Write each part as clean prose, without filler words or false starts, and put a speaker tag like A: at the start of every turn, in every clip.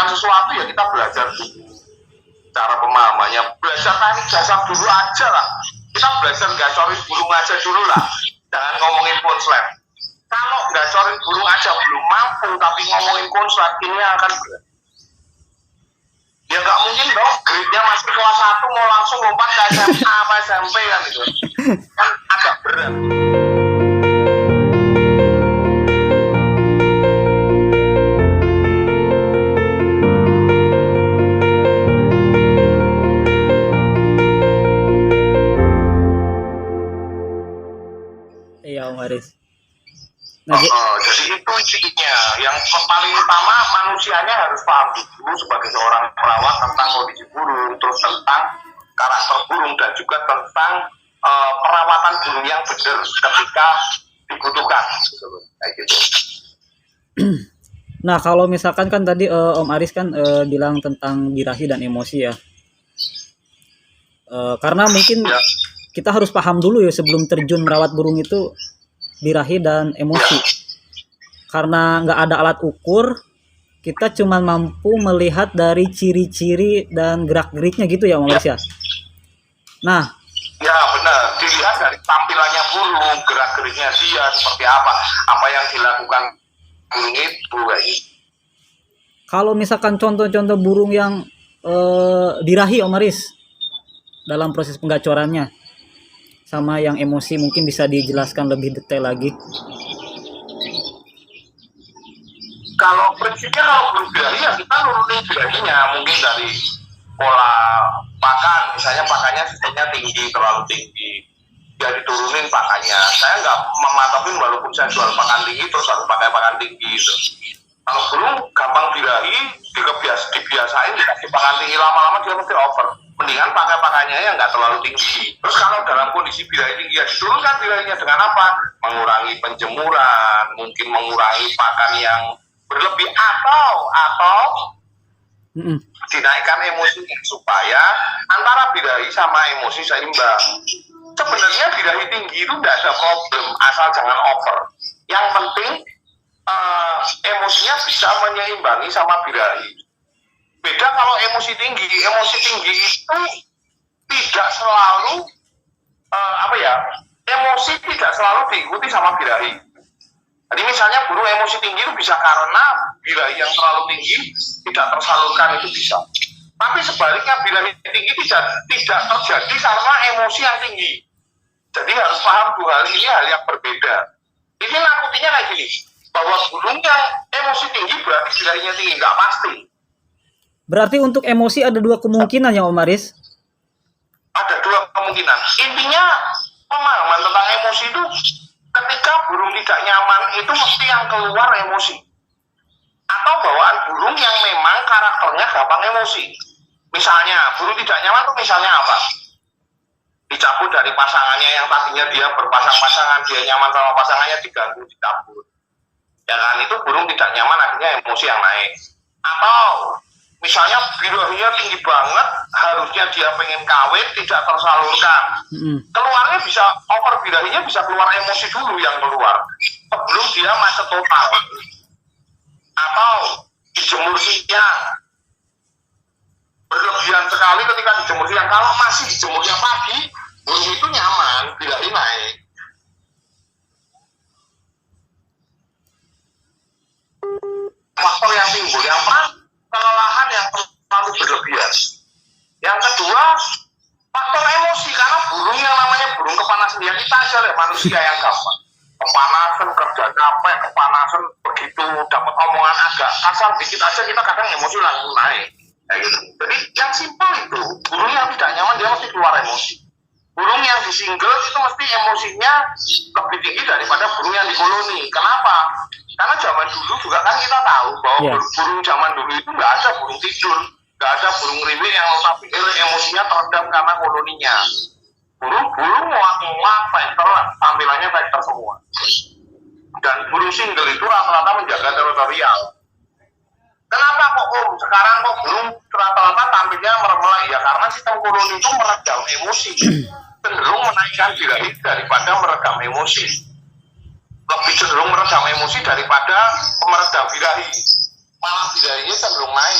A: mengerjakan sesuatu ya kita belajar dulu cara pemahamannya, belajar teknik dasar dulu aja lah. Kita belajar gacorin burung aja dulu lah, jangan ngomongin konslet. Kalau gacorin burung aja belum mampu tapi ngomongin konslet, ini akan berat. Ya nggak mungkin dong, grade-nya masih kelas 1 mau langsung lompat ke SMA apa SMP kan gitu. Kan agak berat.
B: Iya Om Aris.
A: Jadi itu intinya. Yang paling utama manusianya harus paham dulu sebagai seorang perawat tentang kondisi burung, terus tentang karakter burung dan juga tentang perawatan burung yang benar ketika dibutuhkan. Kayak gitu.
B: Nah kalau misalkan kan tadi Om Aris kan bilang tentang birahi dan emosi ya. Karena mungkin kita harus paham dulu ya sebelum terjun merawat burung itu birahi dan emosi. Karena nggak ada alat ukur, kita cuma mampu melihat dari ciri-ciri dan gerak-geriknya gitu ya Om Aris ya. Nah,
A: ya benar, dilihat dari tampilannya burung, gerak-geriknya dia seperti apa yang dilakukan burung itu.
B: Kalau misalkan contoh-contoh burung yang birahi Om Aris dalam proses penggacorannya sama yang emosi mungkin bisa dijelaskan lebih detail lagi.
A: Kalau prinsipnya kalau burung birahi ya kita nurunin birahinya, mungkin dari pola pakan, misalnya pakannya sistemnya tinggi, terlalu tinggi, ya diturunin pakannya. Saya nggak mematokin walaupun saya jual pakan tinggi terus harus pakai pakan tinggi itu. Kalau burung gampang birahi, dibiasain dikasih pakan tinggi, lama-lama dia mesti over. Mendingan pakai pakannya yang nggak terlalu tinggi. Terus kalau dalam kondisi birahi tinggi ya diturunkan birahinya dengan apa? Mengurangi penjemuran, mungkin mengurangi pakan yang berlebih atau dinaikkan emosinya supaya antara birahi sama emosi seimbang. Sebenarnya birahi tinggi itu tidak ada problem asal jangan over. Yang penting emosinya bisa menyeimbangi sama birahi. Beda kalau emosi tinggi itu tidak selalu emosi tidak selalu diikuti sama birahi. Jadi misalnya burung emosi tinggi itu bisa karena birahi yang terlalu tinggi tidak tersalurkan, itu bisa. Tapi sebaliknya birahi tinggi tidak terjadi karena emosi yang tinggi. Jadi harus paham dua hal ini, hal yang berbeda. Ini nakutinya kayak gini, bahwa burung yang emosi tinggi berarti birahinya tinggi, nggak pasti.
B: Berarti untuk emosi ada dua kemungkinan ya Om Aris?
A: Ada dua kemungkinan. Intinya pemahaman tentang emosi itu ketika burung tidak nyaman itu mesti yang keluar emosi. Atau bawaan burung yang memang karakternya gampang emosi. Misalnya burung tidak nyaman itu misalnya apa? Dicabut dari pasangannya yang tadinya dia berpasang-pasangan, dia nyaman sama pasangannya, diganggu, dicabut. Ya kan, itu burung tidak nyaman, akhirnya emosi yang naik. Atau misalnya birahinya tinggi banget, harusnya dia pengen kawin, tidak tersalurkan. Keluarnya bisa, over birahinya bisa keluar emosi dulu yang keluar, sebelum dia macet total. Atau dijemur siang, berlebihan sekali ketika dijemur siang. Kalau masih dijemurnya pagi, burung itu nyaman, birahi naik. Faktor yang timbul, yang pertama kelelahan yang terlalu berlebihan. Yang kedua, faktor emosi, karena burung yang namanya burung kepanasan, ya kita aja lah manusia yang gampang kepanasan, kerja capek, kepanasan, begitu dapat omongan agak kasar dikit aja kita kadang emosi langsung naik. Gitu. Jadi yang simpel itu, burung yang tidak nyaman dia mesti keluar emosi. Burung yang di single itu mesti emosinya lebih tinggi daripada burung yang di koloni. Kenapa? Karena zaman dulu juga kan kita tahu bahwa burung zaman dulu itu nggak ada burung tidur, nggak ada burung riwil yang emosinya teredam karena koloninya. Burung muak fighter, tampilannya fighter semua. Dan burung single itu rata-rata menjaga teritorial. Kenapa kok sekarang kok burung rata-rata tampilnya meremeh? Ya karena sistem koloni itu meredam emosi, cenderung menaikkan birahi daripada meredam emosi. Lebih cenderung meredam emosi daripada meredam birahi. Malah birahinya cenderung naik,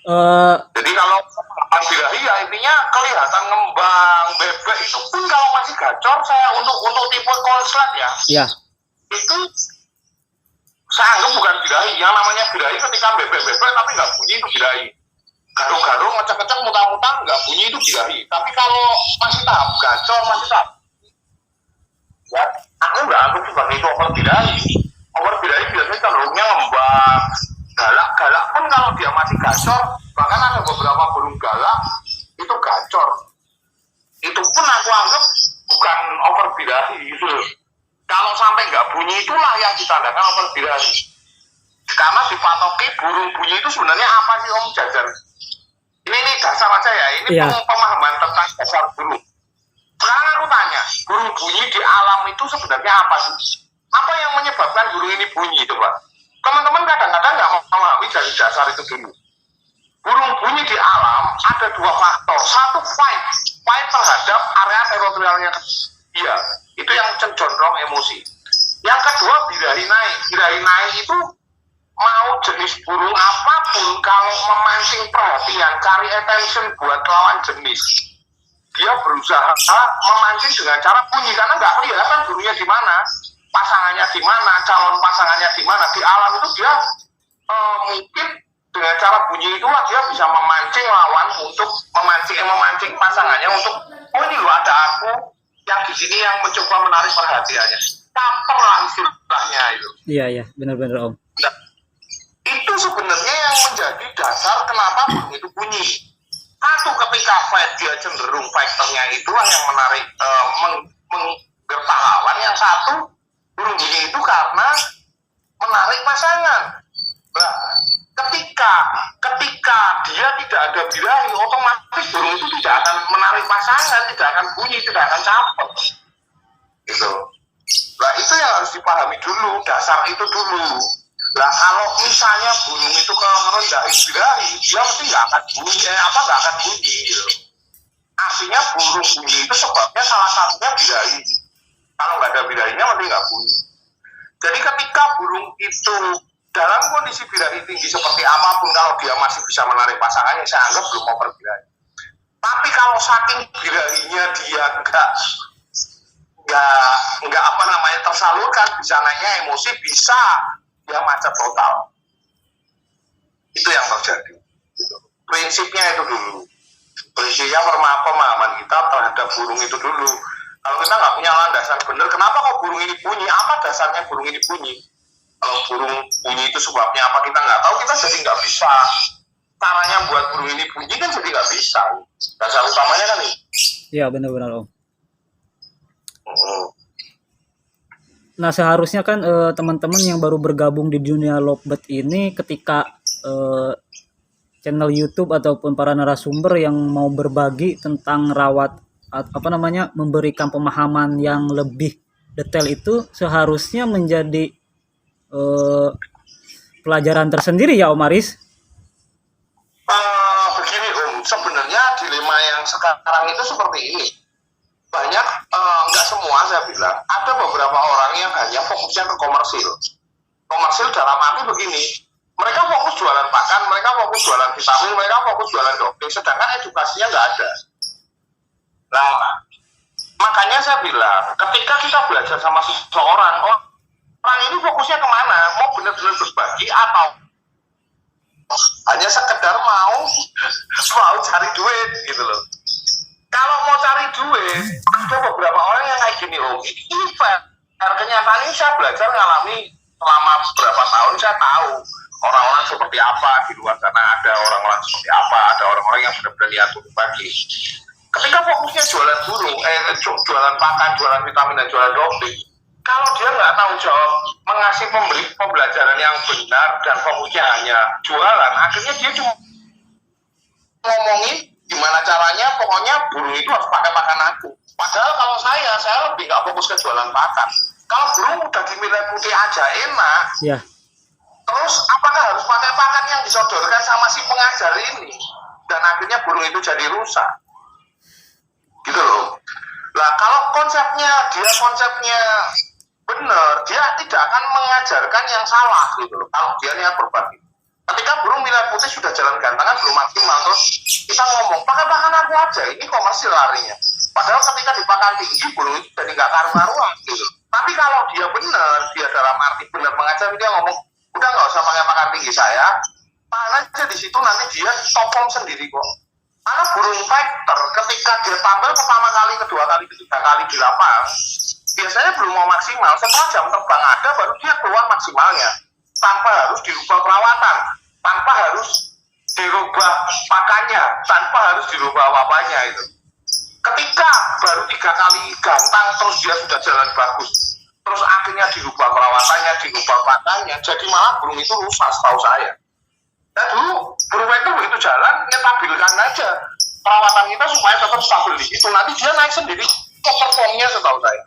A: Jadi kalau pemahaman birahi ya intinya kelihatan ngembang, bebek itu pun kalau masih gacor saya untuk tipe konslet ya,
B: ya,
A: itu saya anggap bukan birahi. Yang namanya birahi ketika bebek-bebek tapi nggak bunyi itu birahi. Garuk-garuk, ngecek-ngecek, muntah-muntah nggak bunyi itu birahi. Tapi kalau masih tahap gacor, masih tahap ya, aku nggak anggap sebagai itu over birahi. Over birahi biasanya cenderungnya ngembang, galak pun kalau dia masih gacor, bahkan ada beberapa burung galak itu gacor, itu pun aku anggap bukan over birahi gitu loh. Kalau sampai nggak bunyi itulah yang ditandakan over birahi, karena dipatoki burung bunyi itu sebenarnya apa sih Om Jajar. Ini dasar aja ya, ini
B: Iya.
A: pemahaman tentang dasar burung. Sekarang aku tanya, burung bunyi di alam itu sebenarnya apa sih? Apa yang menyebabkan burung ini bunyi itu Pak? Teman-teman kadang-kadang nggak memahami dari dasar itu dulu. Burung bunyi di alam ada dua faktor. Satu, fight terhadap area teritorialnya dia. Itu yang cenderung emosi. Yang kedua, birahi naik. Birahi naik itu mau jenis burung apapun, kalau memancing perhatian, cari attention buat lawan jenis, dia berusaha memancing dengan cara bunyi, karena nggak kelihatan burungnya di mana, pasangannya di mana, calon pasangannya di mana. Di alam itu dia mungkin dengan cara bunyi itulah dia bisa memancing lawan untuk memancing pasangannya untuk, oh ini loh ada aku yang di sini yang mencoba menarik perhatiannya. Caper lah istilahnya itu.
B: Iya, benar-benar Om.
A: Nah, itu sebenarnya yang menjadi dasar kenapa burung itu bunyi. Satu, ketika fight dia cenderung faktornya itulah yang menarik menggertak lawan. Yang satu, burung bunyi itu karena menarik pasangan. Nah, ketika dia tidak ada birahi, otomatis burung itu tidak akan menarik pasangan, tidak akan bunyi, tidak akan caper. Gitu. Nah, itu yang harus dipahami dulu, dasar itu dulu. Nah, kalau misalnya burung itu kalau merendahin birahi, dia mesti nggak akan bunyi gitu. Artinya burung bunyi itu sebabnya salah satunya birahi. Kalau nggak ada birahinya mesti nggak bunyi. Jadi ketika burung itu dalam kondisi birahi tinggi seperti apapun, kalau dia masih bisa menarik pasangannya, saya anggap belum mau berbirahi. Tapi kalau saking birahinya dia nggak tersalurkan, bisa naiknya emosi, bisa dia macet total. Itu yang terjadi. Prinsipnya itu dulu. Prinsipnya pemahaman kita terhadap burung itu dulu. Kalau kita nggak punya landasan benar, kenapa kok burung ini bunyi? Apa dasarnya burung ini bunyi? Kalau burung bunyi itu sebabnya apa kita nggak tahu, kita jadi nggak bisa. Caranya buat burung ini bunyi kan jadi nggak bisa. Dasar utamanya kan ini.
B: Iya, benar-benar Om. Nah, seharusnya kan teman-teman yang baru bergabung di dunia lovebird ini, ketika channel YouTube ataupun para narasumber yang mau berbagi tentang memberikan pemahaman yang lebih detail, itu seharusnya menjadi pelajaran tersendiri ya Om Aris?
A: Begini Om, sebenarnya dilema yang sekarang itu seperti ini. Banyak, nggak semua saya bilang, ada beberapa orang yang hanya fokusnya ke komersil. Komersil dalam arti begini, mereka fokus jualan pakan, mereka fokus jualan vitamin, mereka fokus jualan doping, sedangkan edukasinya nggak ada. Nah, makanya saya bilang, ketika kita belajar sama seseorang, orang ini fokusnya kemana? Mau benar-benar berbagi atau hanya sekedar mau cari duit gitu loh. Kalau mau cari duit, ada beberapa orang yang kayak gini Om. Ini fair. Kenyataannya saya belajar ngalami selama beberapa tahun, saya tahu orang-orang seperti apa di luar sana, ada orang-orang seperti apa, ada orang-orang yang benar-benar niat untuk bagi. Ketika fokusnya jualan burung, jualan pakan, jualan vitamin dan jualan doping, kalau dia nggak tahu jawab mengasih pembelajaran yang benar dan fokusnya hanya jualan, akhirnya dia cuma ngomongin gimana caranya, pokoknya burung itu harus pakai pakan aku. Padahal kalau saya lebih nggak fokus ke jualan pakan. Kalau burung udah dimilai putih aja enak,
B: ya.
A: Terus apakah harus pakai pakan yang disodorkan sama si pengajar ini? Dan akhirnya burung itu jadi rusak. Gitu loh. Nah, kalau konsepnya benar, dia tidak akan mengajarkan yang salah gitu loh. Kalau dia niat berbagi. Ketika burung merah putih sudah jalan gantangan belum maksimal, terus kita ngomong pakai pakan aku aja, ini komersil larinya. Padahal ketika di pakan tinggi burung itu jadi nggak karu-karuan gitu. Tapi kalau dia benar, dia dalam arti benar mengajar, dia ngomong udah nggak usah pakai pakan tinggi saya, pakan aja di situ nanti dia topong sendiri kok. Karena burung fighter ketika dia tampil pertama kali, kedua kali, ketiga kali di lapangan, biasanya belum mau maksimal. Setelah jam terbang ada, baru dia keluar maksimalnya. Tanpa harus dirubah perawatan, tanpa harus dirubah pakannya, tanpa harus dirubah apa-apanya itu. Ketika baru 3 kali gantang, terus dia sudah jalan bagus, terus akhirnya dirubah perawatannya, dirubah pakannya, jadi malah burung itu rusak setahu saya. Nah dulu burung itu begitu jalan, nyetabilkan aja perawatan kita supaya tetap stabil di situ. Nanti dia naik sendiri kok performnya setahu saya.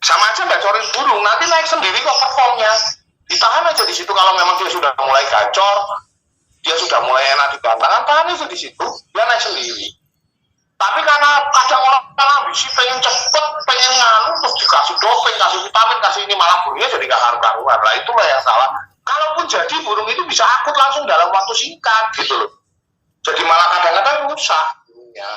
A: Sama aja nggak corin burung, nanti naik sendiri kok performnya. Ditahan aja di situ kalau memang dia sudah mulai gacor, dia sudah mulai enak di gantangan, tahan aja di situ, dia naik sendiri. Tapi karena kadang orang ambisi pengen cepet, pengen nganu, terus dikasih doping, kasih vitamin, kasih ini, malah burungnya jadi gak karu-karuan. Nah itulah yang salah. Kalaupun jadi burung itu bisa akut langsung dalam waktu singkat gitu loh. Jadi malah kadang-kadang rusak burungnya.